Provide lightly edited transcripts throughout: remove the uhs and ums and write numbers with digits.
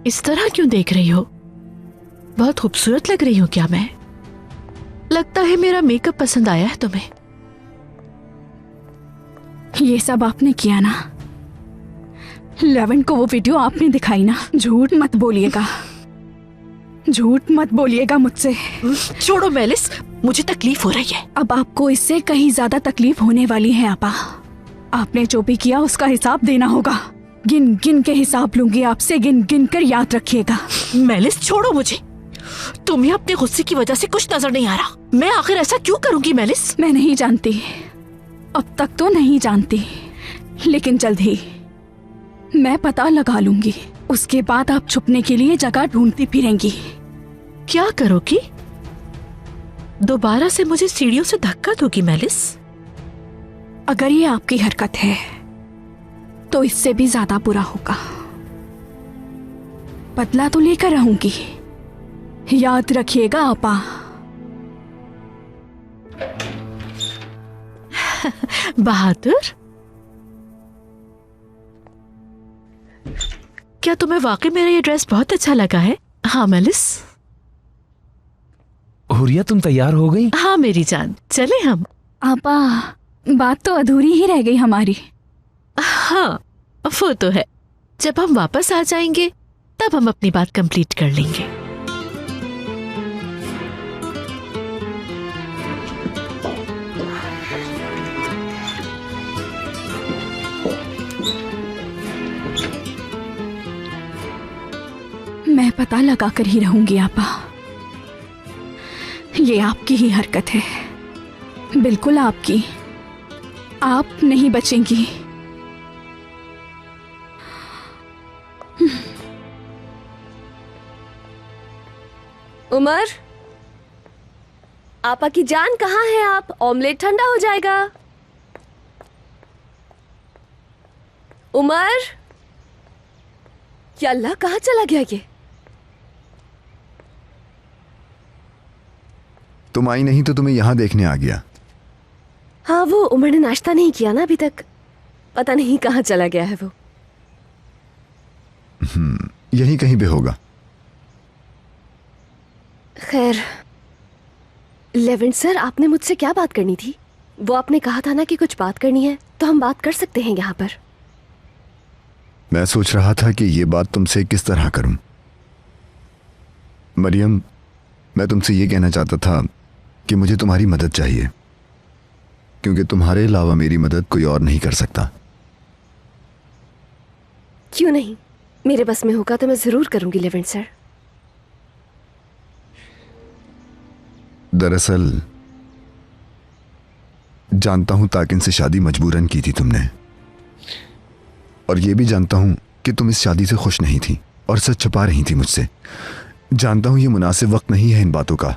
इस तरह क्यों देख रही हो? बहुत खूबसूरत लग रही हूं क्या मैं? लगता है मेरा मेकअप पसंद आया है तुम्हें। ये सब आपने किया ना? लेवन को वो वीडियो आपने दिखाई ना? झूठ मत बोलिएगा, झूठ मत बोलिएगा मुझसे। छोड़ो मेलिस, मुझे तकलीफ हो रही है। अब आपको इससे कहीं ज्यादा तकलीफ होने वाली है आपा। आपने जो भी किया उसका हिसाब देना होगा। गिन गिन के हिसाब लूंगी आपसे, गिन गिन कर याद रखिएगा। मेलिस छोड़ो मुझे, तुम्हें अपने गुस्से की वजह से कुछ नजर नहीं आ रहा। मैं आखिर ऐसा क्यों करूंगी मेलिस? मैं नहीं जानती, अब तक तो नहीं जानती, लेकिन जल्द ही मैं पता लगा लूंगी। उसके बाद आप छुपने के लिए जगह ढूंढती फिरेंगी। क्या करोगी? दोबारा से मुझे सीढ़ियों से धक्का दोगी मेलिस? अगर ये आपकी हरकत है तो इससे भी ज्यादा बुरा होगा। बदला तो लेकर रहूंगी, याद रखिएगा आपा। बहादुर, क्या तुम्हें वाकई मेरा ये ड्रेस बहुत अच्छा लगा है? हाँ मेलिस। हुरिया, तुम तैयार हो गई? हाँ मेरी जान, चले हम। आपा, बात तो अधूरी ही रह गई हमारी। हाँ वो तो है, जब हम वापस आ जाएंगे तब हम अपनी बात कंप्लीट कर लेंगे। मैं पता लगा कर ही रहूंगी आपा। ये आपकी ही हरकत है, बिल्कुल आपकी। आप नहीं बचेंगी। उमर, आपा की जान कहाँ है आप? ऑमलेट ठंडा हो जाएगा। उमर, या अल्लाह, कहाँ चला गया ये? तुम आई नहीं तो तुम्हें यहां देखने आ गया। हाँ, वो उमर ने नाश्ता नहीं किया ना अभी तक, पता नहीं कहाँ चला गया है वो। यहीं कहीं पे होगा। खैर, लेवेंट सर, आपने मुझसे क्या बात करनी थी? वो आपने कहा था ना कि कुछ बात करनी है, तो हम बात कर सकते हैं यहाँ पर। मैं सोच रहा था कि ये बात तुमसे किस तरह करूं। मरियम, मैं तुमसे ये कहना चाहता था कि मुझे तुम्हारी मदद चाहिए, क्योंकि तुम्हारे अलावा मेरी मदद कोई और नहीं कर सकता। क्यों नहीं, मेरे बस में होगा तो मैं जरूर करूंगी लेवेंट सर। दरअसल जानता हूं ताकिन से शादी मजबूरन की थी तुमने, और ये भी जानता हूं कि तुम इस शादी से खुश नहीं थी और सच छुपा रही थी मुझसे। जानता हूं ये मुनासिब वक्त नहीं है इन बातों का।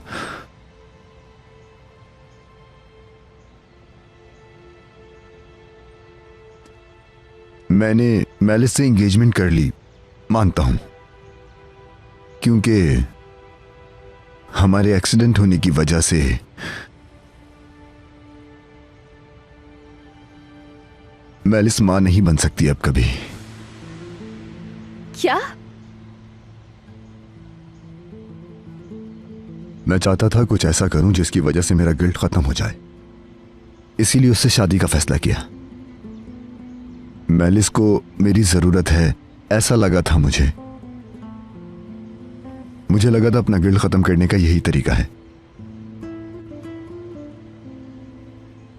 मैंने मेलिस से एंगेजमेंट कर ली, मानता हूं, क्योंकि हमारे एक्सीडेंट होने की वजह से मेलिस मां नहीं बन सकती अब कभी। क्या? मैं चाहता था कुछ ऐसा करूं जिसकी वजह से मेरा गिल्ट खत्म हो जाए, इसीलिए उससे शादी का फैसला किया। मेलिस को मेरी जरूरत है ऐसा लगा था मुझे लगा था अपना गिल्ट खत्म करने का यही तरीका है।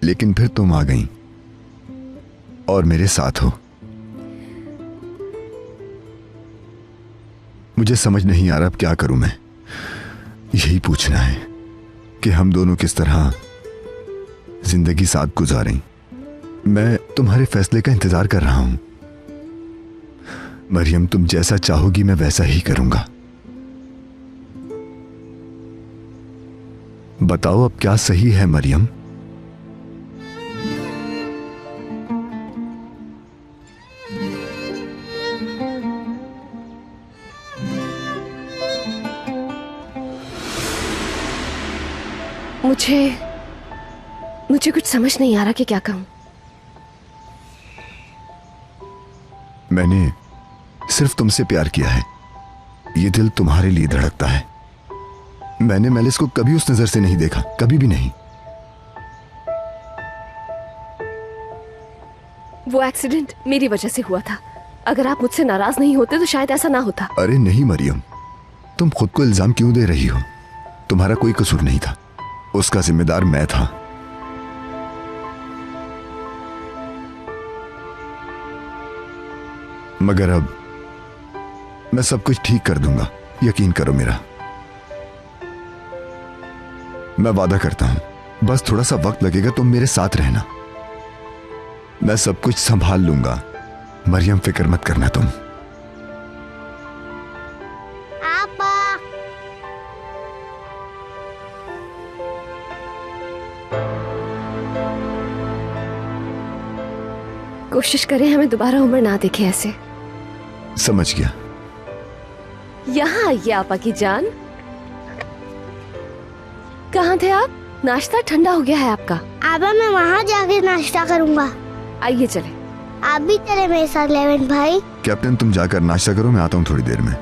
लेकिन फिर तुम आ गई और मेरे साथ हो। मुझे समझ नहीं आ रहा अब क्या करूं मैं। यही पूछना है कि हम दोनों किस तरह जिंदगी साथ गुजारें। मैं तुम्हारे फैसले का इंतजार कर रहा हूं मरियम। तुम जैसा चाहोगी मैं वैसा ही करूंगा। बताओ अब क्या सही है मरियम? मुझे कुछ समझ नहीं आ रहा कि क्या कहूँ। मैंने सिर्फ तुमसे प्यार किया है। ये दिल तुम्हारे लिए धड़कता है। मैंने मेलिस को कभी उस नजर से नहीं देखा, कभी भी नहीं। वो एक्सीडेंट मेरी वजह से हुआ था। अगर आप मुझसे नाराज नहीं होते तो शायद ऐसा ना होता। अरे नहीं मरियम, तुम खुद को इल्जाम क्यों दे रही हो? तुम्हारा कोई कसूर नहीं था, उसका जिम्मेदार मैं था। मगर अब मैं सब कुछ ठीक कर दूंगा, यकीन करो मेरा। मैं वादा करता हूं, बस थोड़ा सा वक्त लगेगा, तुम मेरे साथ रहना। मैं सब कुछ संभाल लूंगा। मरियम, फिक्र मत करना तुम। कोशिश करें हमें दोबारा उम्र ना देखे ऐसे। समझ गया। यहाँ आइए आपा की जान। कहाँ थे आप? नाश्ता ठंडा हो गया है आपका। आबा मैं वहाँ जाके नाश्ता करूँगा। आइए चले। आप भी चले मेरे साथ लेवेंट भाई। कैप्टन, तुम जाकर नाश्ता करो, मैं आता हूं थोड़ी देर में।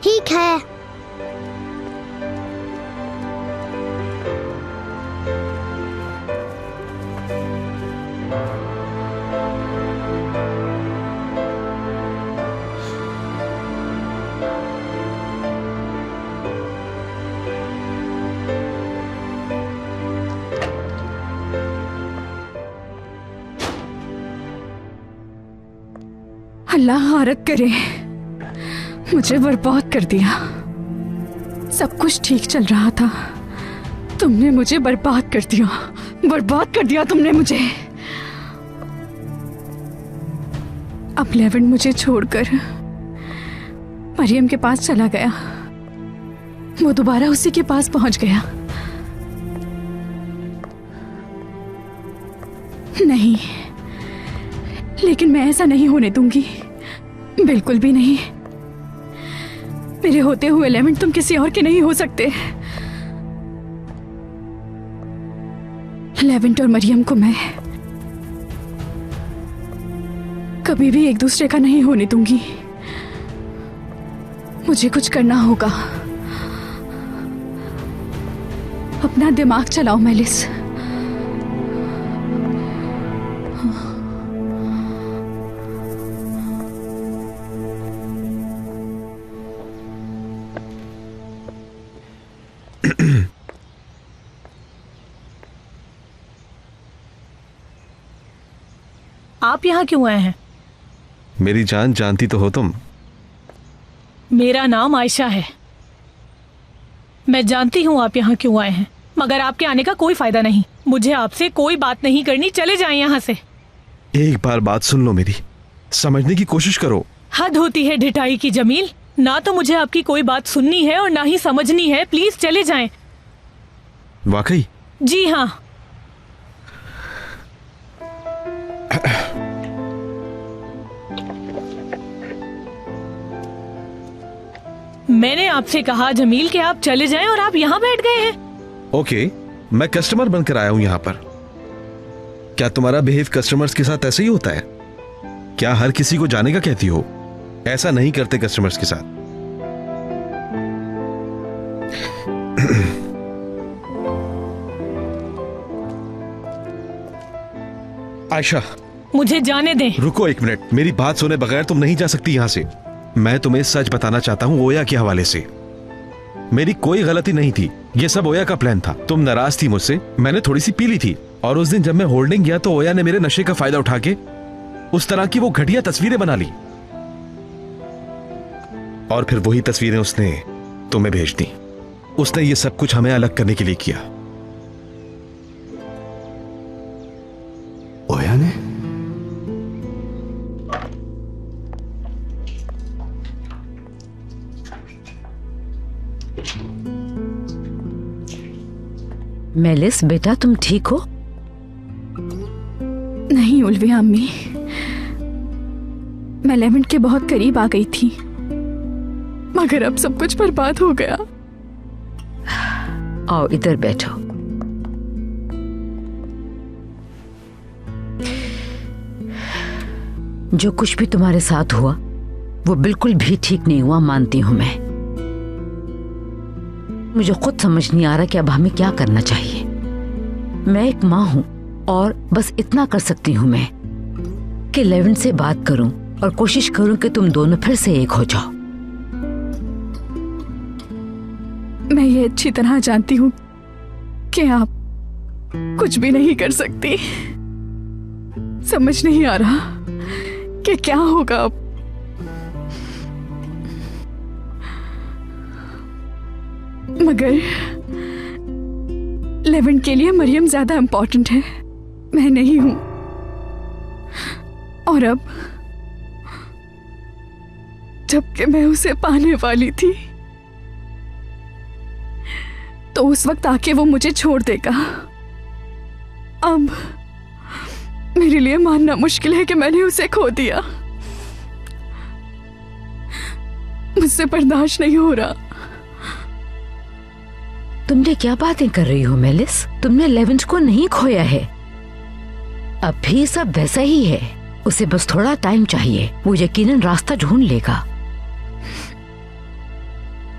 ठीक है। अल्लाह हारत करे, मुझे बर्बाद कर दिया। सब कुछ ठीक चल रहा था, तुमने मुझे बर्बाद कर दिया। बर्बाद कर दिया तुमने मुझे। अब लेवेंट मुझे छोड़कर मरियम के पास चला गया। वो दोबारा उसी के पास पहुंच गया। नहीं, लेकिन मैं ऐसा नहीं होने दूंगी, बिल्कुल भी नहीं। मेरे होते हुए लेवेंट तुम किसी और के नहीं हो सकते। लेवेंट और मरियम को मैं कभी भी एक दूसरे का नहीं होने दूंगी। मुझे कुछ करना होगा। अपना दिमाग चलाओ मेलिस। आप यहाँ क्यों आए हैं? मेरी जान जानती तो हो तुम। मेरा नाम आयशा है। मैं जानती हूँ आप यहाँ क्यों आए हैं, मगर आपके आने का कोई फायदा नहीं। मुझे आपसे कोई बात नहीं करनी, चले जाएं यहाँ से। एक बार बात सुन लो मेरी, समझने की कोशिश करो। हद होती है ढिठाई की जमील। ना तो मुझे आपकी कोई बात सुननी है और ना ही समझनी है। प्लीज चले जाएं। वाकई? जी हाँ। मैंने आपसे कहा जमील कि आप चले जाएं और आप यहाँ बैठ गए हैं। ओके, मैं कस्टमर बनकर आया हूं यहाँ पर। क्या तुम्हारा बिहेव कस्टमर्स के साथ ऐसे ही होता है? क्या हर किसी को जाने का कहती हो? ऐसा नहीं करते कस्टमर्स के साथ। आयशा, मुझे जाने दें। रुको एक मिनट, मेरी बात सुने बगैर तुम नहीं जा सकती यहां से। मैं तुम्हें सच बताना चाहता हूं ओया के हवाले से। मेरी कोई गलती नहीं थी, ये सब ओया का प्लान था। तुम नाराज थी मुझसे, मैंने थोड़ी सी पी ली थी, और उस दिन जब मैं होल्डिंग गया तो ओया ने मेरे नशे का फायदा उठा के उस तरह की वो घटिया तस्वीरें बना ली, और फिर वही तस्वीरें उसने तुम्हें भेज दी। उसने ये सब कुछ हमें अलग करने के लिए किया। ओया ने? मेलिस बेटा, तुम ठीक हो? नहीं उल्विया अम्मी, मैं लेवेंट के बहुत करीब आ गई थी, मगर अब सब कुछ बर्बाद हो गया। आओ इधर बैठो। जो कुछ भी तुम्हारे साथ हुआ वो बिल्कुल भी ठीक नहीं हुआ, मानती हूं मैं। मुझे खुद समझ नहीं आ रहा कि अब हमें क्या करना चाहिए। मैं एक माँ हूं और बस इतना कर सकती हूं मैं कि लेविन से बात करूं और कोशिश करूं कि तुम दोनों फिर से एक हो जाओ। मैं ये अच्छी तरह जानती हूँ कि आप कुछ भी नहीं कर सकती। समझ नहीं आ रहा कि क्या होगा अब। मगर लेविन के लिए मरियम ज्यादा इंपॉर्टेंट है, मैं नहीं हूं। और अब जबकि मैं उसे पाने वाली थी तो उस वक्त आके वो मुझे छोड़ देगा। अब मेरे लिए मानना मुश्किल है कि मैंने उसे खो दिया। मुझसे बर्दाश्त नहीं हो रहा। तुमने क्या बातें कर रही हो मेलिस? तुमने लेविन को नहीं खोया है, अब भी सब वैसा ही है। उसे बस थोड़ा टाइम चाहिए, वो यकीनन रास्ता ढूंढ लेगा।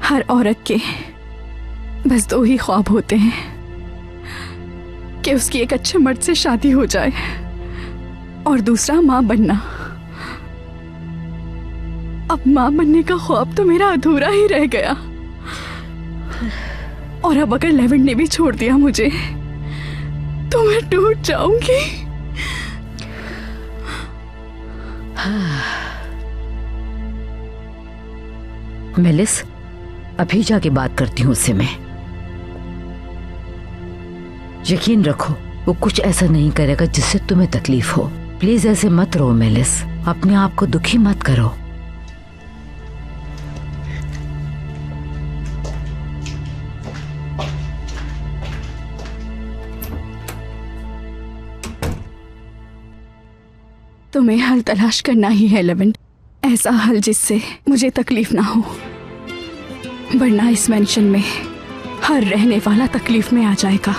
हर औरत के बस दो ही ख्वाब होते हैं कि उसकी एक अच्छे मर्द से शादी हो जाए और दूसरा माँ बनना। अब माँ बनने का ख्वाब तो मेरा अधूरा ही रह गया। और अब अगर लेविन ने भी छोड़ दिया मुझे तो मैं टूट जाऊंगी। मेलिस, अभी जाके बात करती हूँ उससे मैं। यकीन रखो वो कुछ ऐसा नहीं करेगा जिससे तुम्हें तकलीफ हो। प्लीज ऐसे मत रहो मेलिस, अपने आप को दुखी मत करो। तुम्हें हल तलाश करना ही है लेविन, ऐसा हल जिससे मुझे तकलीफ ना हो, वरना इस मेंशन में हर रहने वाला तकलीफ में आ जाएगा।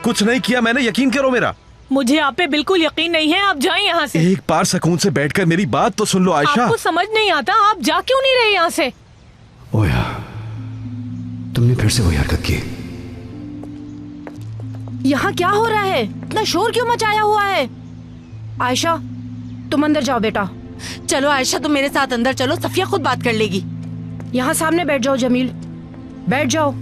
कुछ नहीं किया मैंने, यकीन करो मेरा। मुझे आप पे बिल्कुल यकीन नहीं है, आप जाएं यहाँ से। एक बार सुकून से बैठकर मेरी बात तो सुन लो आयशा। आपको समझ नहीं आता, आप जा क्यों नहीं रहे यहाँ से? ओया, तुमने फिर से वही हरकत की। यहाँ क्या हो रहा है? इतना शोर क्यों मचाया हुआ है? आयशा, तुम अंदर जाओ बेटा। चलो आयशा, तुम मेरे साथ अंदर चलो, सफिया खुद बात कर लेगी। यहाँ सामने बैठ जाओ जमील, बैठ जाओ।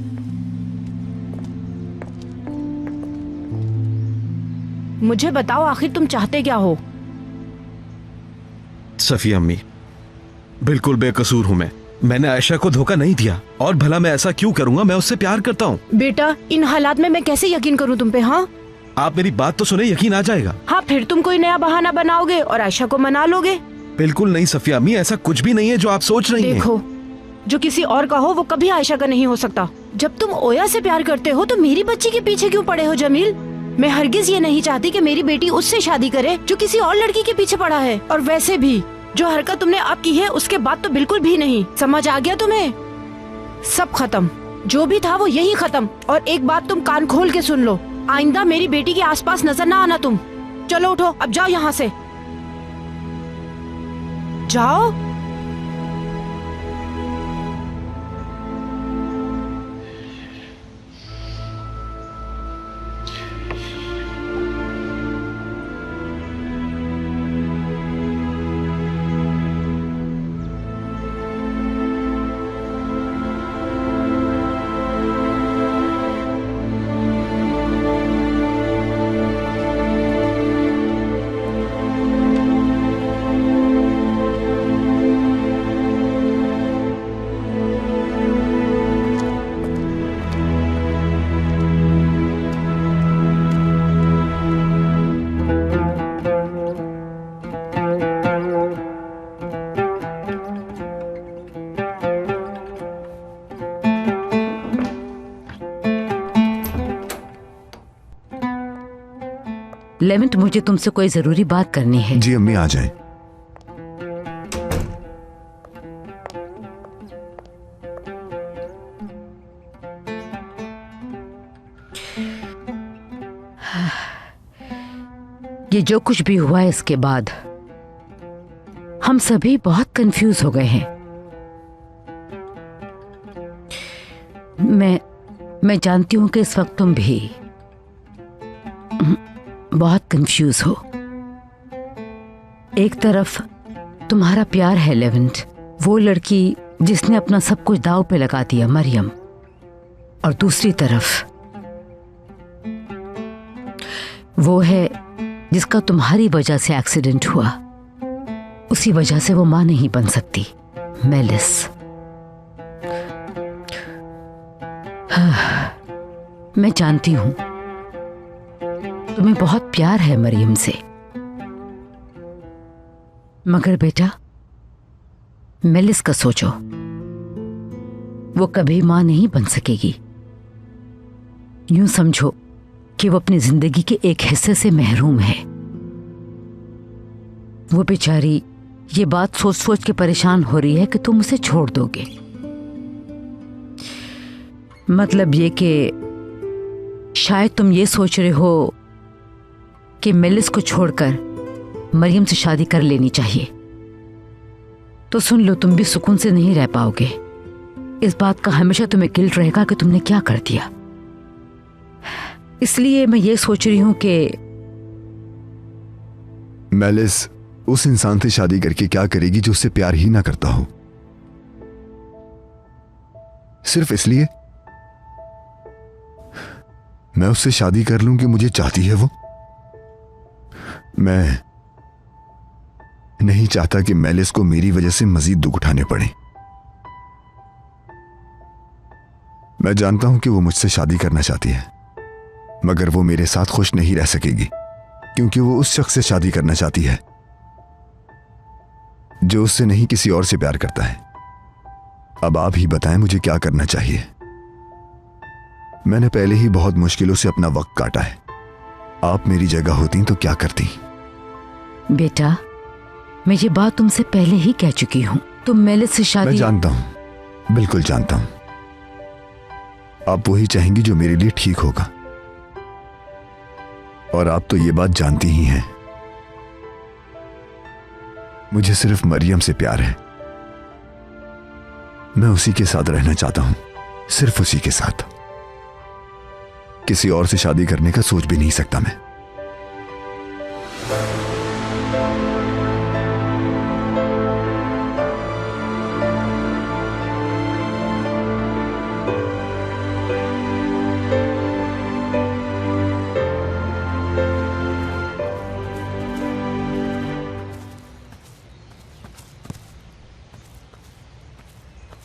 मुझे बताओ आखिर तुम चाहते क्या हो? सफिया अम्मी, बिल्कुल बेकसूर हूं मैं। मैंने आयशा को धोखा नहीं दिया, और भला मैं ऐसा क्यों करूंगा? मैं उससे प्यार करता हूँ। बेटा, इन हालात में मैं कैसे यकीन करूँ तुम पे? हाँ, आप मेरी बात तो सुने, यकीन आ जाएगा। हाँ, फिर तुम कोई नया बहाना बनाओगे और आयशा को मना लोगे। बिल्कुल नहीं सफिया अम्मी, ऐसा कुछ भी नहीं है जो आप सोच रही हैं। देखो, जो किसी और का हो वो कभी आयशा का नहीं हो सकता। जब तुम ओया से प्यार करते हो तो मेरी बच्ची के पीछे क्यों पड़े हो जमील? मैं हरगिज ये नहीं चाहती कि मेरी बेटी उससे शादी करे जो किसी और लड़की के पीछे पड़ा है। और वैसे भी जो हरकत तुमने अब की है उसके बाद तो बिल्कुल भी नहीं। समझ आ गया तुम्हें? सब खत्म, जो भी था वो यही खत्म। और एक बात तुम कान खोल के सुन लो, आइंदा मेरी बेटी के आसपास नजर ना आना तुम। चलो उठो, अब जाओ यहाँ से, जाओ। लेविन, मुझे तुमसे कोई जरूरी बात करनी है। जी अम्मी, आ जाएं। ये जो कुछ भी हुआ है इसके बाद हम सभी बहुत कंफ्यूज हो गए हैं। मैं जानती हूं कि इस वक्त तुम भी बहुत कंफ्यूज हो। एक तरफ तुम्हारा प्यार है लेवेंट, वो लड़की जिसने अपना सब कुछ दांव पे लगा दिया, मरियम, और दूसरी तरफ वो है जिसका तुम्हारी वजह से एक्सीडेंट हुआ, उसी वजह से वो मां नहीं बन सकती, मेलिस। मैं जानती हूं तुम्हें बहुत प्यार है मरियम से, मगर बेटा मेलिस का सोचो, वो कभी मां नहीं बन सकेगी। यूं समझो कि वो अपनी जिंदगी के एक हिस्से से महरूम है। वो बेचारी ये बात सोच सोच के परेशान हो रही है कि तुम उसे छोड़ दोगे। मतलब ये कि शायद तुम ये सोच रहे हो कि मेलिस को छोड़कर मरियम से शादी कर लेनी चाहिए। तो सुन लो, तुम भी सुकून से नहीं रह पाओगे। इस बात का हमेशा तुम्हें गिल्ट रहेगा कि तुमने क्या कर दिया। इसलिए मैं ये सोच रही हूं कि मेलिस उस इंसान से शादी करके क्या करेगी जो उससे प्यार ही ना करता हो? सिर्फ इसलिए मैं उससे शादी कर लूं कि मुझे चाहती है वो? मैं नहीं चाहता कि मेलिस को मेरी वजह से मजीद दुख उठाने पड़े। मैं जानता हूं कि वो मुझसे शादी करना चाहती है, मगर वो मेरे साथ खुश नहीं रह सकेगी क्योंकि वो उस शख्स से शादी करना चाहती है जो उससे नहीं किसी और से प्यार करता है। अब आप ही बताएं मुझे क्या करना चाहिए। मैंने पहले ही बहुत मुश्किलों से अपना वक्त काटा है। आप मेरी जगह होती तो क्या करती? बेटा, मैं ये बात तुमसे पहले ही कह चुकी हूं। तुम मेलिस से शादी। मैं जानता हूं, बिल्कुल जानता हूं। आप वही चाहेंगी जो मेरे लिए ठीक होगा, और आप तो ये बात जानती ही हैं। मुझे सिर्फ मरियम से प्यार है। मैं उसी के साथ रहना चाहता हूं, सिर्फ उसी के साथ। किसी और से शादी करने का सोच भी नहीं सकता मैं।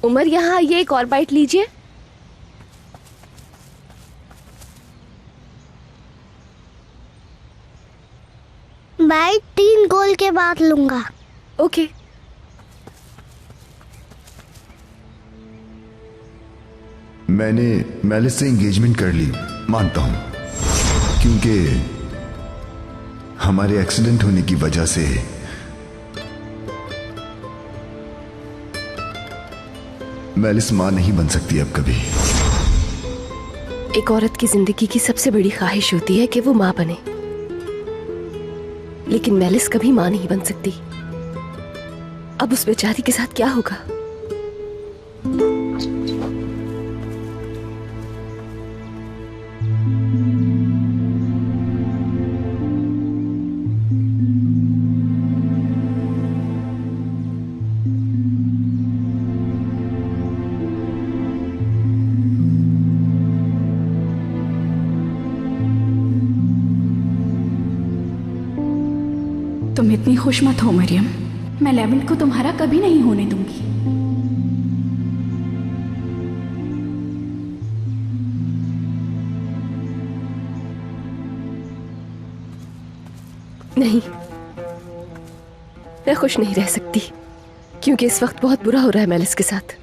उमर, यहाँ आइए, एक और बाइट लीजिए। बाइट 3 गोल के बाद लूंगा। ओके। मैंने मेलिस से एंगेजमेंट कर ली, मानता हूं, क्योंकि हमारे एक्सीडेंट होने की वजह से मेलिस मां नहीं बन सकती अब कभी। एक औरत की जिंदगी की सबसे बड़ी ख्वाहिश होती है कि वो मां बने, लेकिन मेलिस कभी मां नहीं बन सकती। अब उस बेचारी के साथ क्या होगा? तुम इतनी खुश मत हो मरियम। मैं लेवेंट को तुम्हारा कभी नहीं होने दूंगी। नहीं, मैं खुश नहीं रह सकती, क्योंकि इस वक्त बहुत बुरा हो रहा है मेलिस के साथ।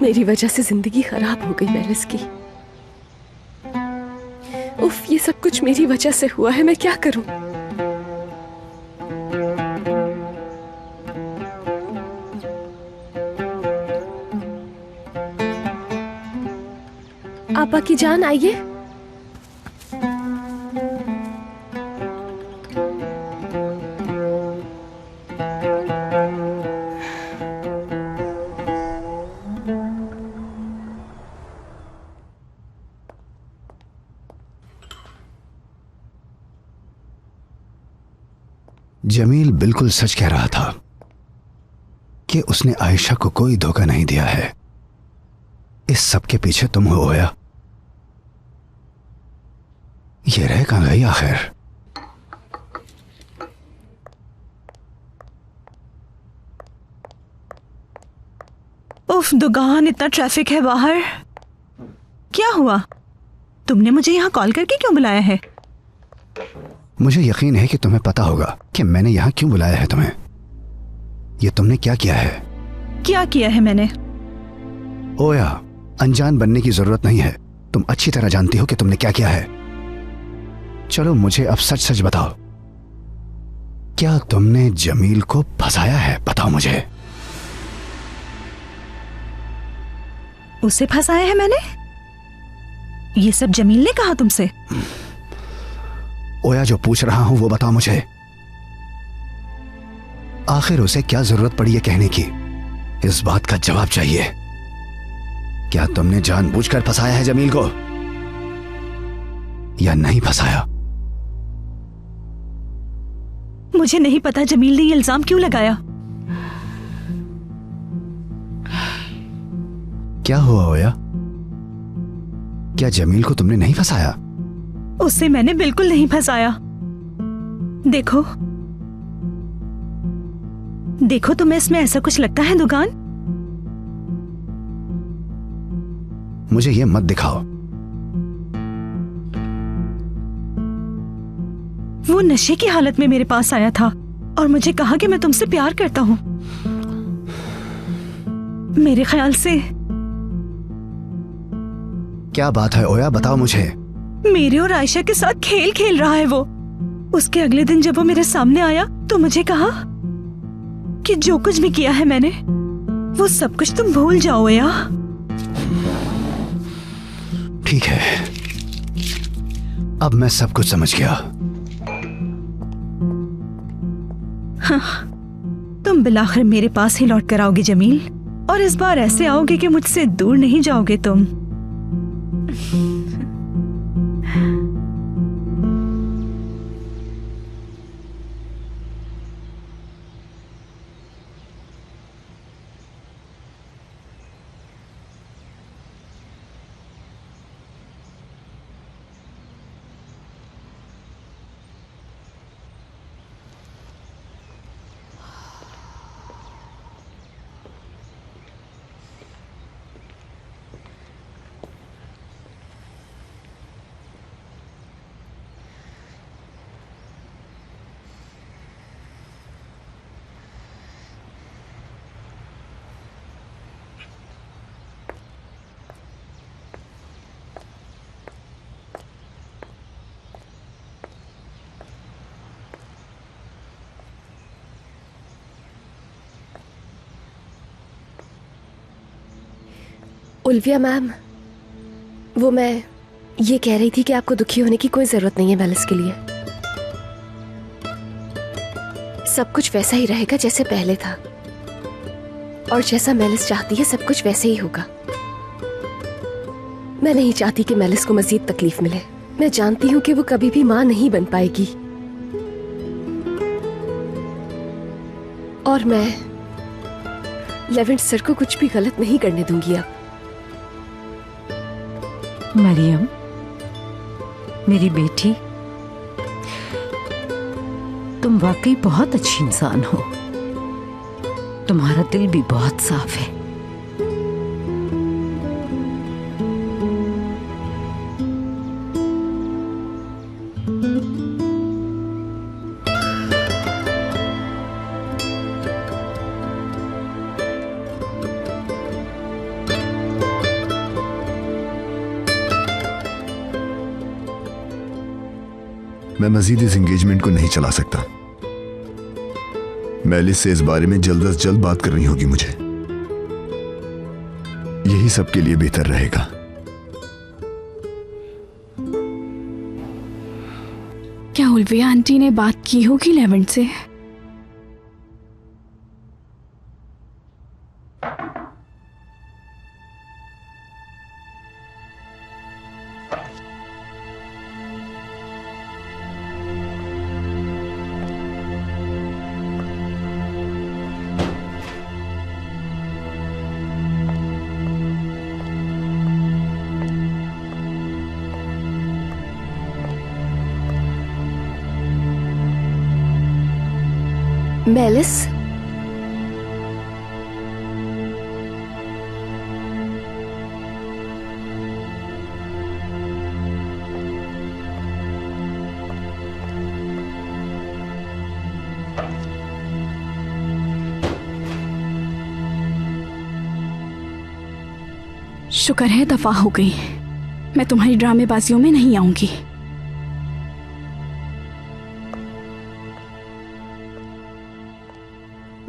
मेरी वजह से जिंदगी खराब हो गई मेलिस की। उफ, ये सब कुछ मेरी वजह से हुआ है। मैं क्या करूं? आपा की जान, आइए। जमील बिल्कुल सच कह रहा था कि उसने आयशा को कोई धोखा नहीं दिया है। इस सब के पीछे तुम हो ओया। ये रह कहां गई आखिर? उफ दुकान, इतना ट्रैफिक है बाहर। क्या हुआ? तुमने मुझे यहाँ कॉल करके क्यों बुलाया है? मुझे यकीन है कि तुम्हें पता होगा कि मैंने यहाँ क्यों बुलाया है तुम्हें। ये तुमने क्या किया है? क्या किया है मैंने? ओया, अनजान बनने की जरूरत नहीं है। तुम अच्छी तरह जानती हो कि तुमने क्या किया है। चलो मुझे अब सच सच बताओ, क्या तुमने जमील को फंसाया है? बताओ मुझे। उसे फंसाया है मैंने? ये सब जमील ने कहा तुमसे? ओया, जो पूछ रहा हूं वो बताओ मुझे। आखिर उसे क्या जरूरत पड़ी है कहने की? इस बात का जवाब चाहिए। क्या तुमने जानबूझकर फंसाया है जमील को या नहीं फंसाया? मुझे नहीं पता जमील ने ये इल्जाम क्यों लगाया। क्या हुआ ओया? क्या जमील को तुमने नहीं फंसाया? उससे मैंने बिल्कुल नहीं फंसाया। देखो देखो, तुम्हें इसमें ऐसा कुछ लगता है दुकान? मुझे ये मत दिखाओ। वो नशे की हालत में मेरे पास आया था और मुझे कहा कि मैं तुमसे प्यार करता हूं। मेरे ख्याल से क्या बात है ओया, बताओ मुझे। मेरे और आयशा के साथ खेल खेल रहा है वो। उसके अगले दिन जब वो मेरे सामने आया तो मुझे कहा कि जो कुछ भी किया है मैंने वो सब कुछ तुम भूल जाओ या। ठीक है, अब मैं सब कुछ समझ गया। हाँ, तुम बिलाखिर मेरे पास ही लौट कर आओगे जमील, और इस बार ऐसे आओगे कि मुझसे दूर नहीं जाओगे तुम। उल्विया मैम, वो मैं ये कह रही थी कि आपको दुखी होने की कोई जरूरत नहीं है मेलिस के लिए। सब कुछ वैसा ही रहेगा जैसे पहले था, और जैसा मेलिस चाहती है सब कुछ वैसे ही होगा। मैं नहीं चाहती कि मेलिस को मजीद तकलीफ मिले। मैं जानती हूं कि वो कभी भी मां नहीं बन पाएगी, और मैं लेवेंट सर को कुछ भी गलत नहीं करने दूंगी। अब मरियम, मेरी बेटी, तुम वाकई बहुत अच्छी इंसान हो। तुम्हारा दिल भी बहुत साफ है। मैं मजीद इस एंगेजमेंट को नहीं चला सकता। मेलिस से इस बारे में जल्द अज जल्द बात करनी होगी मुझे। यही सबके लिए बेहतर रहेगा। क्या उल्विया आंटी ने बात की होगी लेवेंट से? मेलिस, शुक्र है दफा हो गई। मैं तुम्हारी ड्रामेबाजियों में नहीं आऊंगी।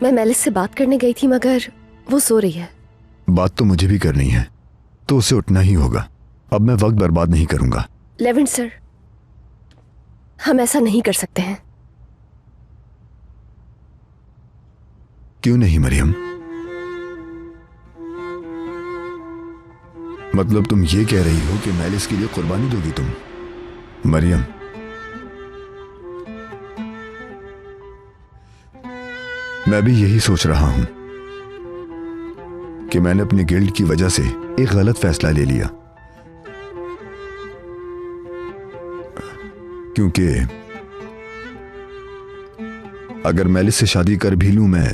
मैं मेलिस से बात करने गई थी मगर वो सो रही है। बात तो मुझे भी करनी है, तो उसे उठना ही होगा। अब मैं वक्त बर्बाद नहीं करूंगा। लेवेंट सर, हम ऐसा नहीं कर सकते हैं। क्यों नहीं मरियम? मतलब तुम ये कह रही हो कि मेलिस के लिए कुर्बानी दोगी तुम? मरियम, मैं भी यही सोच रहा हूं कि मैंने अपनी गिल्ड की वजह से एक गलत फैसला ले लिया, क्योंकि अगर मेलिस से शादी कर भी लूं मैं,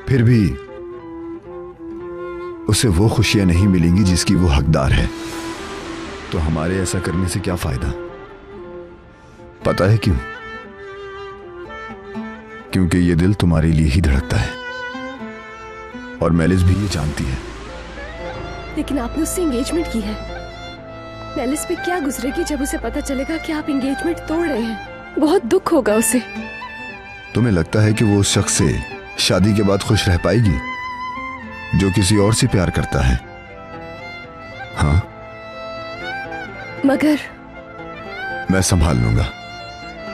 फिर भी उसे वो खुशियां नहीं मिलेंगी जिसकी वो हकदार है। तो हमारे ऐसा करने से क्या फायदा? पता है क्यों? क्योंकि ये दिल तुम्हारे लिए ही धड़कता है, और मेलिस भी ये जानती है। लेकिन आपने उससे एंगेजमेंट की है। मेलिस पे क्या गुजरेगी जब उसे पता चलेगा कि आप एंगेजमेंट तोड़ रहे हैं? बहुत दुख होगा उसे। तुम्हें लगता है कि वो उस शख्स से शादी के बाद खुश रह पाएगी जो किसी और से प्यार करता है? हाँ, मगर मैं संभाल लूंगा,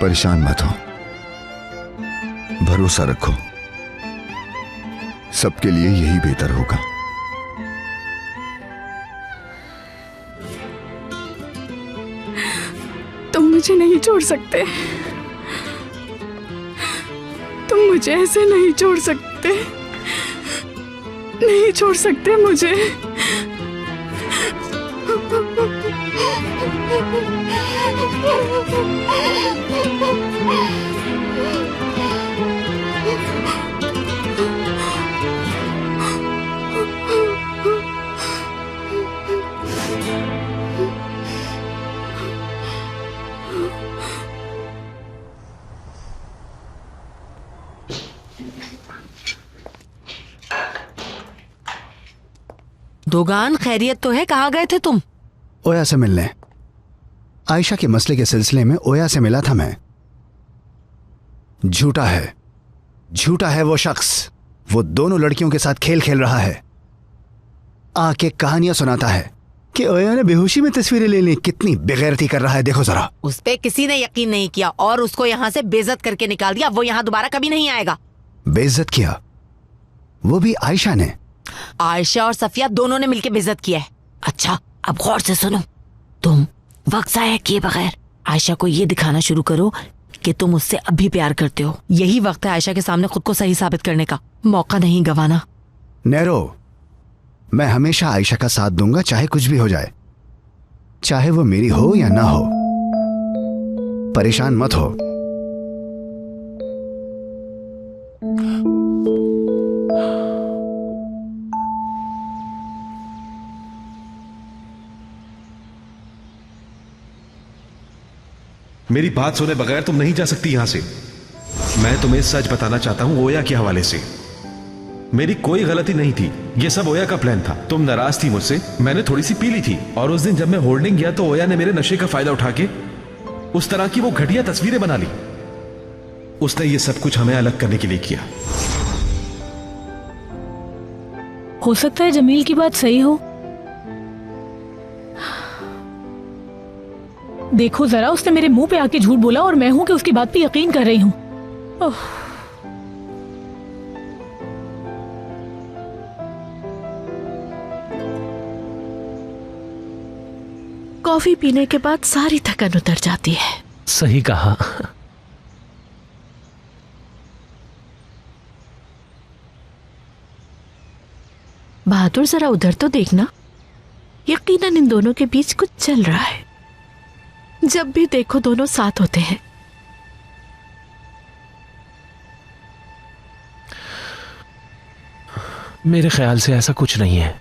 परेशान मत हो, भरोसा रखो, सबके लिए यही बेहतर होगा। तुम मुझे नहीं छोड़ सकते, तुम मुझे ऐसे नहीं छोड़ सकते, नहीं छोड़ सकते मुझे। दोगान, खैरियत तो है? कहाँ गए थे तुम? ओया से मिलने। आयशा के मसले के सिलसिले में ओया से मिला था मैं। झूठा है, झूठा है वो शख्स। वो दोनों लड़कियों के साथ खेल खेल रहा है, आके कहानियां सुनाता है कि ओया ने बेहोशी में तस्वीरें ले ली। कितनी बेगैरती कर रहा है, देखो जरा। उस पे किसी ने यकीन नहीं किया और उसको यहाँ से बेइज्जत करके निकाल दिया। वो यहाँ दोबारा कभी नहीं आएगा। बेइज्जत किया? वो भी आयशा ने? आयशा और सफिया दोनों ने मिलकर बेइज्जत किया है। अच्छा, अब गौर से सुनो। तुम वक्त जाया किए बगैर आयशा को ये दिखाना शुरू करो कि तुम उससे अब भी प्यार करते हो। यही वक्त है आयशा के सामने खुद को सही साबित करने का। मौका नहीं गंवाना। नैरो, मैं हमेशा आयशा का साथ दूंगा, चाहे कुछ भी हो जाए, चाहे वो मेरी हो या ना हो। परेशान मत हो। मेरी बात सुने बगैर तुम नहीं जा सकती यहां से। मैं तुम्हें सच बताना चाहता हूं ओया के हवाले से। मेरी कोई गलती नहीं थी, ये सब ओया का प्लान था। तुम नाराज थी मुझसे, मैंने थोड़ी सी पी ली थी, और उस दिन जब मैं होल्डिंग गया तो ओया ने मेरे नशे का फायदा उठा के उस तरह की वो घटिया तस्वीरें बना ली। उसने ये सब कुछ हमें अलग करने के लिए किया। हो सकता है जमील की बात सही हो। देखो जरा, उसने मेरे मुंह पे आके झूठ बोला और मैं हूं कि उसकी बात पे यकीन कर रही हूं। कॉफी पीने के बाद सारी थकन उतर जाती है। सही कहा। बहादुर, जरा उधर तो देखना। यकीनन इन दोनों के बीच कुछ चल रहा है। जब भी देखो दोनों साथ होते हैं। मेरे ख्याल से ऐसा कुछ नहीं है,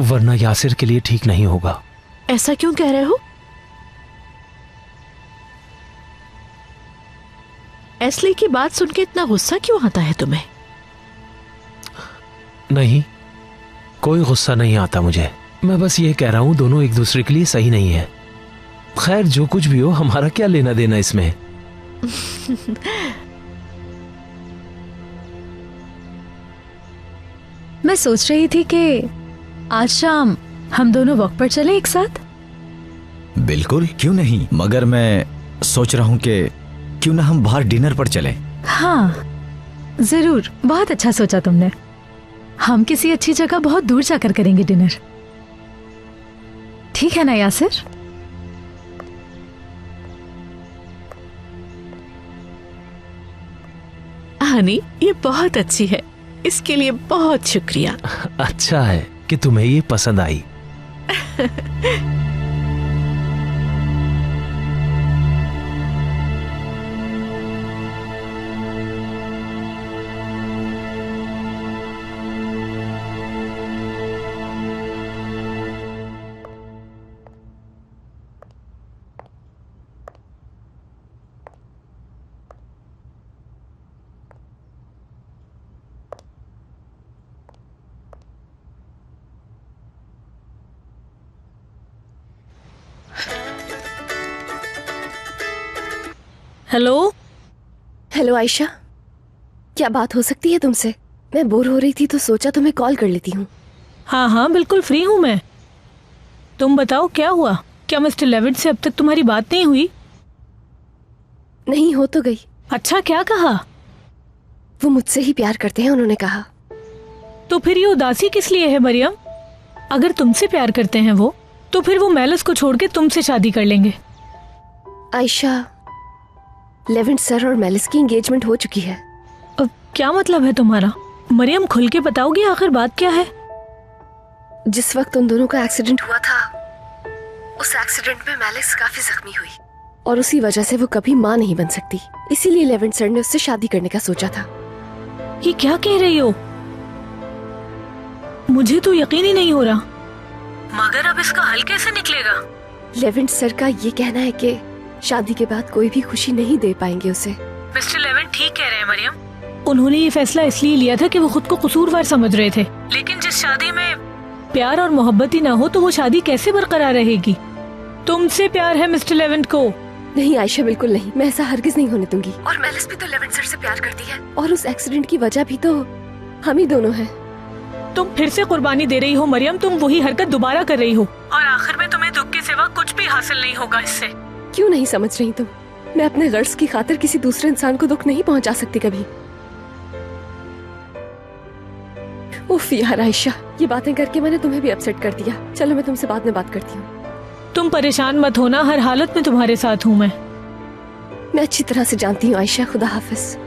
वरना यासिर के लिए ठीक नहीं होगा। ऐसा क्यों कह रहे हो? एस्ली की बात सुन के इतना गुस्सा क्यों आता है तुम्हें? नहीं, कोई गुस्सा नहीं आता मुझे। मैं बस ये कह रहा हूं दोनों एक दूसरे के लिए सही नहीं है। खैर जो कुछ भी हो, हमारा क्या लेना देना इसमें। मैं सोच रही थी कि आज शाम हम दोनों वॉक पर चलें एक साथ। बिल्कुल, क्यों नहीं। मगर मैं सोच रहा हूँ कि क्यों ना हम बाहर डिनर पर चलें। हाँ जरूर, बहुत अच्छा सोचा तुमने। हम किसी अच्छी जगह बहुत दूर जाकर करेंगे डिनर, ठीक है ना यासिर? हनी, ये बहुत अच्छी है, इसके लिए बहुत शुक्रिया। अच्छा है कि तुम्हें ये पसंद आई। हेलो। हेलो आयशा, क्या बात हो सकती है तुमसे? मैं बोर हो रही थी तो सोचा तुम्हें कॉल कर लेती हूँ। हाँ हाँ बिल्कुल फ्री हूँ मैं। तुम बताओ क्या हुआ? क्या मिस्टर लेविट से अब तक तुम्हारी बात नहीं हुई? नहीं, हो तो गई। अच्छा, क्या कहा? वो मुझसे ही प्यार करते हैं, उन्होंने कहा। तो फिर ये उदासी किस लिए है मरियम? अगर तुमसे प्यार करते हैं वो, तो फिर वो मेलिस को छोड़ के तुमसे शादी कर लेंगे। आयशा, लेवेंट सर और मेलिस की एंगेजमेंट हो चुकी है। अब क्या मतलब है तुम्हारा? मरियम खुल के बताओगी आखिर बात क्या है? जिस वक्त उन दोनों का एक्सीडेंट हुआ था, उस एक्सीडेंट में मेलिस काफी जख्मी हुई और उसी वजह से वो कभी माँ नहीं बन सकती। इसीलिए लेवेंट सर ने उससे शादी करने का सोचा था। ये क्या कह रही हो? मुझे तो यकीन ही नहीं हो रहा। मगर अब इसका हल कैसे निकलेगा? लेवेंट सर का ये कहना है कि शादी के बाद कोई भी खुशी नहीं दे पाएंगे उसे। मिस्टर लेवेंट ठीक कह रहे हैं मरियम। उन्होंने ये फैसला इसलिए लिया था कि वो खुद को कसूरवार समझ रहे थे। लेकिन जिस शादी में प्यार और मोहब्बत ही ना हो, तो वो शादी कैसे बरकरार रहेगी? तुमसे प्यार है मिस्टर लेवेंट को? नहीं आयशा, बिल्कुल नहीं। मैं ऐसा हरगिज नहीं होने दूंगी। और मेलिस भी तो लेवेंट सर से प्यार करती है, और उस एक्सीडेंट की वजह भी तो हम ही दोनों हैं। तुम फिर से कुर्बानी दे रही हो मरियम। तुम वही हरकत दोबारा कर रही हो, और आखिर में तुम्हें दुख के सिवा कुछ भी हासिल नहीं होगा इससे। क्यों नहीं समझ रही तुम? मैं अपने गर्ज की खातिर किसी दूसरे इंसान को दुख नहीं पहुंचा सकती कभी। उफ यार आयशा, ये बातें करके मैंने तुम्हें भी अपसेट कर दिया। चलो मैं तुमसे बाद में बात करती हूँ। तुम परेशान मत होना, हर हालत में तुम्हारे साथ हूँ मैं अच्छी तरह से जानती हूँ आयशा। खुदा हाफिज।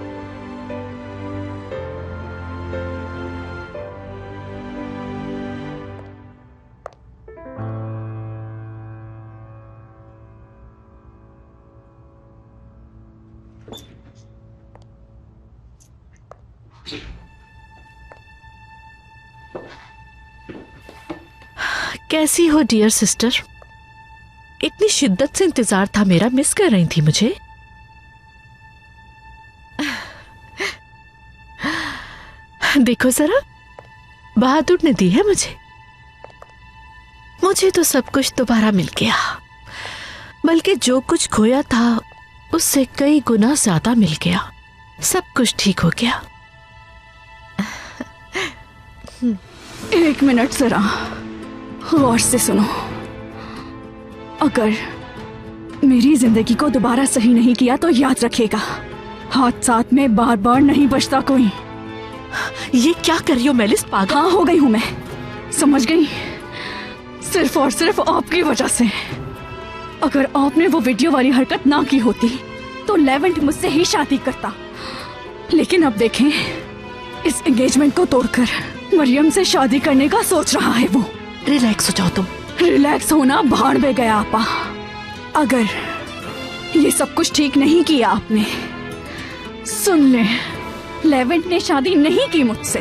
कैसी हो डियर सिस्टर? इतनी शिद्दत से इंतजार था मेरा, मिस कर रही थी मुझे? देखो जरा, बहादुर ने दी है मुझे तो सब कुछ दोबारा मिल गया, बल्कि जो कुछ खोया था उससे कई गुना ज्यादा मिल गया। सब कुछ ठीक हो गया। एक मिनट जरा गौर से सुनो। अगर मेरी जिंदगी को दोबारा सही नहीं किया तो याद रखिएगा, हादसात में बार बार नहीं बचता कोई। ये क्या कर रही हो मेलिस? पागल हाँ हो गई हूं मैं, समझ गई। सिर्फ और सिर्फ आपकी वजह से। अगर आपने वो वीडियो वाली हरकत ना की होती तो लेवेंट मुझसे ही शादी करता। लेकिन अब देखें, इस एंगेजमेंट को तोड़कर मरियम से शादी करने का सोच रहा है वो। रिलैक्स हो जाओ तुम। रिलैक्स होना भाड़ में गया आपा। अगर ये सब कुछ ठीक नहीं किया आपने, सुन ले, लेवेंट ने शादी नहीं की मुझसे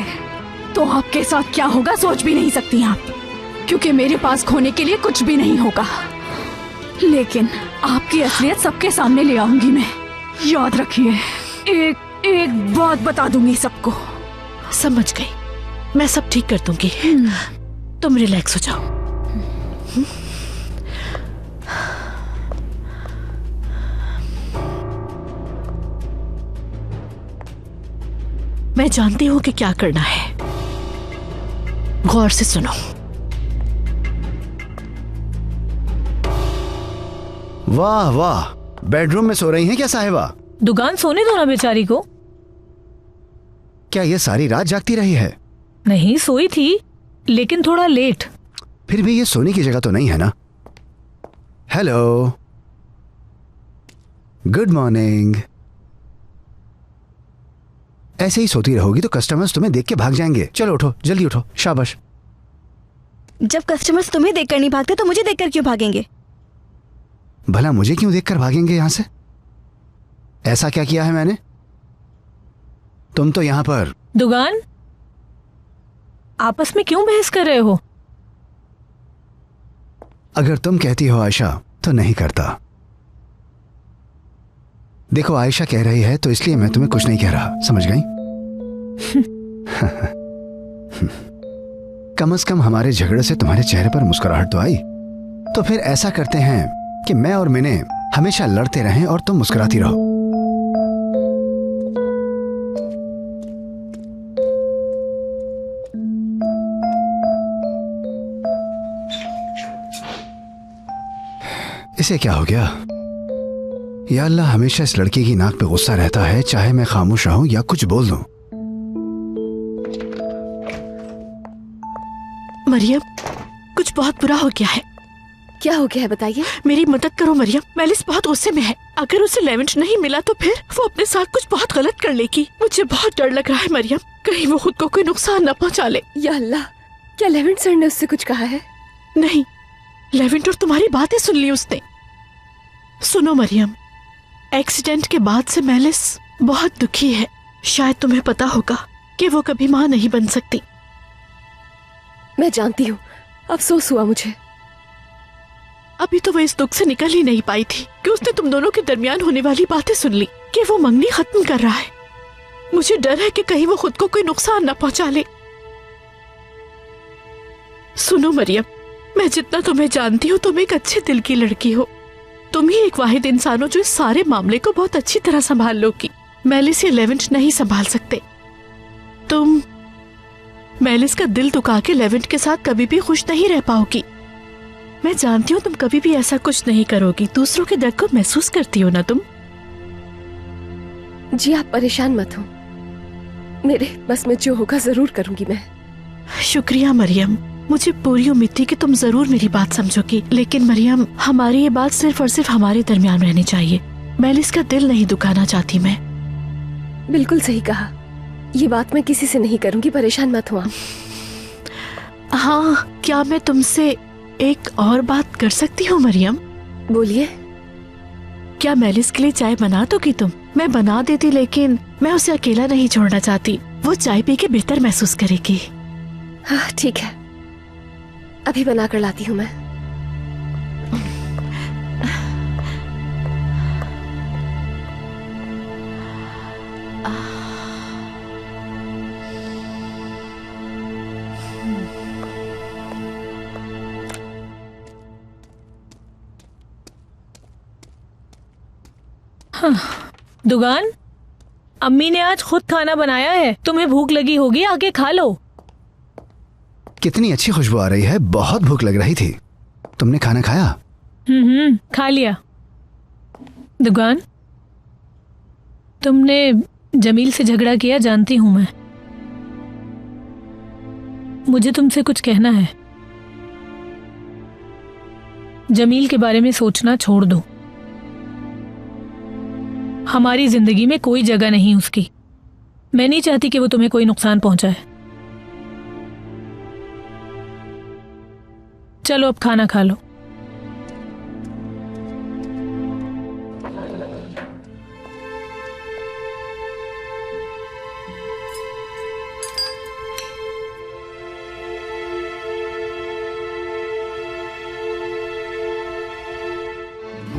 तो आपके साथ क्या होगा सोच भी नहीं सकती आप, क्योंकि मेरे पास खोने के लिए कुछ भी नहीं होगा। लेकिन आपकी असलियत सबके सामने ले आऊंगी मैं। याद रखिए, एक बात बता दूंगी सबको। समझ गई, मैं सब ठीक कर दूंगी। तुम रिलैक्स हो जाओ। मैं जानती हूं कि क्या करना है, गौर से सुनो। वाह वाह, बेडरूम में सो रही हैं क्या साहिबा? दुकान सोने दो ना बेचारी को। क्या ये सारी रात जागती रही है? नहीं, सोई थी लेकिन थोड़ा लेट। फिर भी ये सोने की जगह तो नहीं है ना? Hello, good morning. ऐसे ही सोती रहोगी तो कस्टमर्स तुम्हें देख के भाग जाएंगे। चलो उठो, जल्दी उठो, शाबाश। जब कस्टमर्स तुम्हें देखकर नहीं भागते तो मुझे देखकर क्यों भागेंगे? भला मुझे क्यों देखकर भागेंगे यहां से? ऐसा क्या किया है मैंने? तुम तो यहां पर। दुकान, आपस में क्यों बहस कर रहे हो? अगर तुम कहती हो आयशा तो नहीं करता। देखो, आयशा कह रही है तो इसलिए मैं तुम्हें कुछ नहीं कह रहा, समझ गई? कम से कम हमारे झगड़े से तुम्हारे चेहरे पर मुस्कुराहट तो आई। तो फिर ऐसा करते हैं कि मैं और मिने हमेशा लड़ते रहें और तुम मुस्कुराती रहो। इसे क्या हो गया? या अल्लाह, हमेशा इस लड़की की नाक पे गुस्सा रहता है, चाहे मैं खामोश रहूं या कुछ बोल दूं। मरियम, कुछ बहुत बुरा हो गया है। क्या हो गया है बताइए। मेरी मदद करो मरियम, मेलिस बहुत गुस्से में है। अगर उसे लेवेंट नहीं मिला तो फिर वो अपने साथ कुछ बहुत गलत कर लेगी। मुझे बहुत डर लग रहा है मरियम, कहीं वो खुद को कोई नुकसान न पहुंचा ले। या अल्लाह, क्या लेवेंट सर ने उससे कुछ कहा है? नहीं, लेवेंट और तुम्हारी बातें सुन ली उसने। सुनो मरियम, एक्सीडेंट के बाद से मेलिस बहुत दुखी है। शायद तुम्हें पता होगा कि वो कभी माँ नहीं बन सकती। मैं जानती हूँ, अफसोस हुआ मुझे। अभी तो वो इस दुख से निकल ही नहीं पाई थी कि उसने तुम दोनों के दरमियान होने वाली बातें सुन ली कि वो मंगनी खत्म कर रहा है। मुझे डर है कि कहीं वो खुद को कोई नुकसान न पहुंचा ले। सुनो मरियम, मैं जितना तुम्हें जानती हूँ तुम एक अच्छे दिल की लड़की हो। तुम ही एक वाहिद इंसान हो जो इस सारे मामले को बहुत अच्छी तरह संभाल लोगी। मेलिस या लेवेंट नहीं संभाल सकते। तुम मेलिस का दिल दुखा के लेवेंट के साथ कभी भी खुश नहीं रह पाओगी। मैं जानती हूँ तुम कभी भी ऐसा कुछ नहीं करोगी। दूसरों के दर्द को महसूस करती हो ना तुम। जी आप परेशान मत हो, मेरे बस में जो होगा जरूर करूंगी मैं। शुक्रिया मरियम, मुझे पूरी उम्मीद थी कि तुम जरूर मेरी बात समझोगी। लेकिन मरियम, हमारी ये बात सिर्फ और सिर्फ हमारे दरमियान रहनी चाहिए। मेलिस का दिल नहीं दुखाना चाहती मैं। बिल्कुल सही कहा, ये बात मैं किसी से नहीं करूंगी, परेशान मत हो आप। हाँ, क्या मैं तुमसे एक और बात कर सकती हूँ मरियम? बोलिए। क्या मेलिस के लिए चाय बना दोगी तुम? मैं बना देती, लेकिन मैं उसे अकेला नहीं छोड़ना चाहती। वो चाय पी के बेहतर महसूस करेगी। हाँ ठीक है, अभी बना कर लाती हूँ मैं। हाँ, दुकान, अम्मी ने आज खुद खाना बनाया है। तुम्हें भूख लगी होगी, आके खा लो। कितनी अच्छी खुशबू आ रही है, बहुत भूख लग रही थी। तुमने खाना खाया? खा लिया। दुकान, तुमने जमील से झगड़ा किया जानती हूं मैं। मुझे तुमसे कुछ कहना है। जमील के बारे में सोचना छोड़ दो। हमारी जिंदगी में कोई जगह नहीं उसकी। मैं नहीं चाहती कि वो तुम्हें कोई नुकसान पहुंचाए। चलो अब खाना खा लो।